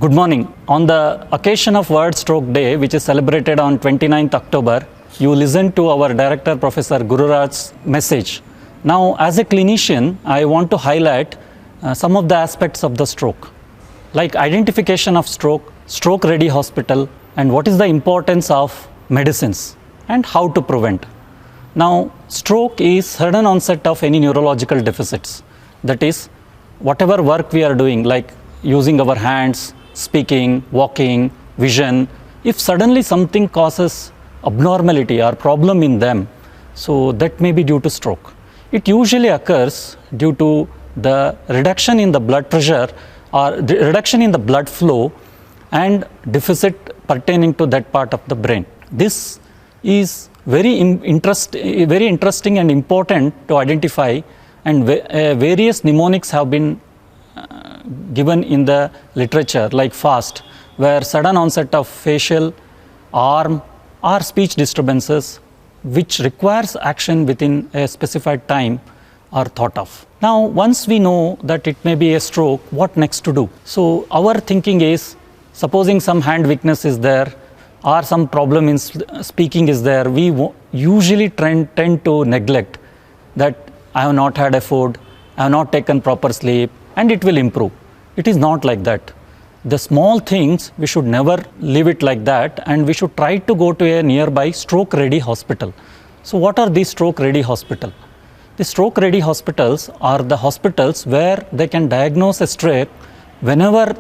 Good morning. On the occasion of World Stroke Day, which is celebrated on 29th October, you listened to our director, Professor Gururaj's message. Now, as a clinician, I want to highlight some of the aspects of the stroke, like identification of stroke, stroke-ready hospital, and what is the importance of medicines, and how to prevent. Now, stroke is sudden onset of any neurological deficits. That is, whatever work we are doing, like using our hands, speaking, walking, vision, if suddenly something causes abnormality or problem in them, so that may be due to stroke. It usually occurs due to the reduction in the blood pressure or reduction in the blood flow and deficit pertaining to that part of the brain. This is very interesting and important to identify, and various mnemonics have been given in the literature, like FAST, where sudden onset of facial, arm or speech disturbances which requires action within a specified time are thought of. Now, once we know that it may be a stroke, what next to do? So our thinking is, supposing some hand weakness is there or some problem in speaking is there, we usually tend to neglect that I have not had a food, I have not taken proper sleep, and it will improve. It is not like that. The small things, we should never leave it like that, and we should try to go to a nearby stroke-ready hospital. So what are these stroke-ready hospitals? The stroke-ready hospitals are the hospitals where they can diagnose a stroke whenever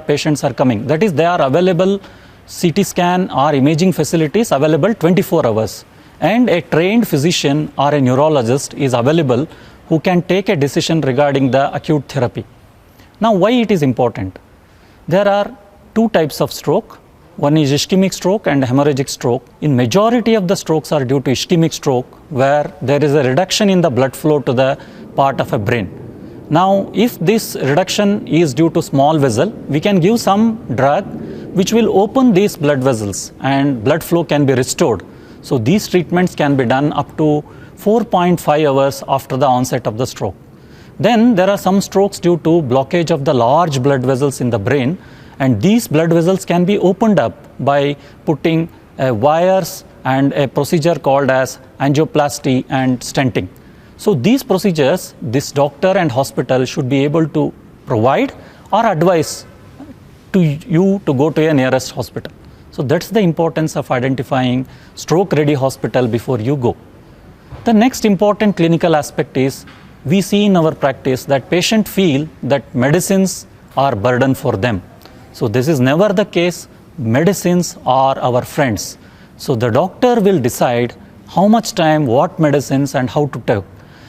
patients are coming. That is, they are available, CT scan or imaging facilities available 24 hours. And a trained physician or a neurologist is available who can take a decision regarding the acute therapy. Now, why it is important? There are two types of stroke. One is ischemic stroke and hemorrhagic stroke. In majority of the strokes are due to ischemic stroke, where there is a reduction in the blood flow to the part of a brain. Now, if this reduction is due to small vessel, we can give some drug which will open these blood vessels and blood flow can be restored. So these treatments can be done up to 4.5 hours after the onset of the stroke. Then there are some strokes due to blockage of the large blood vessels in the brain, and these blood vessels can be opened up by putting wires and a procedure called as angioplasty and stenting. So these procedures, this doctor and hospital should be able to provide or advise to you to go to a nearest hospital. So that's the importance of identifying stroke-ready hospital before you go. The next important clinical aspect is, we see in our practice that patients feel that medicines are burden for them. So this is never the case. Medicines are our friends. So the doctor will decide how much time, what medicines and how to take.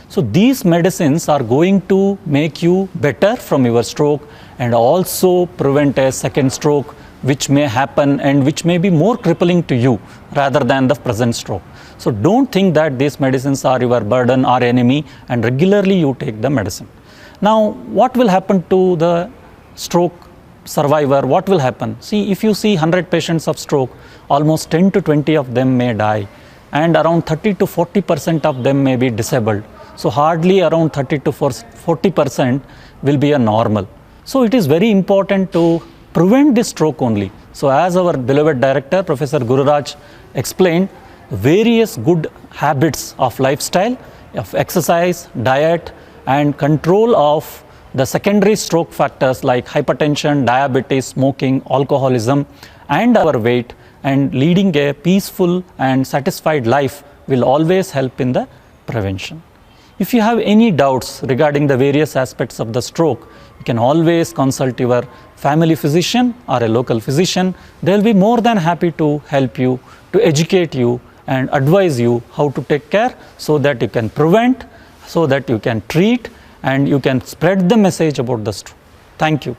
So these medicines are going to make you better from your stroke and also prevent a second stroke which may happen and which may be more crippling to you rather than the present stroke. So don't think that these medicines are your burden or enemy, and regularly you take the medicine. Now, what will happen to the stroke survivor? What will happen? See, if you see 100 patients of stroke, almost 10 to 20 of them may die, and around 30 to 40% of them may be disabled. So hardly around 30 to 40% will be a normal. So it is very important to prevent this stroke only. So as our beloved director, Professor Gururaj explained, various good habits of lifestyle, of exercise, diet, and control of the secondary stroke factors like hypertension, diabetes, smoking, alcoholism, and our weight, and leading a peaceful and satisfied life will always help in the prevention. If you have any doubts regarding the various aspects of the stroke, you can always consult your family physician or a local physician. They will be more than happy to help you, to educate you and advise you how to take care, so that you can prevent, so that you can treat, and you can spread the message about the stroke. Thank you.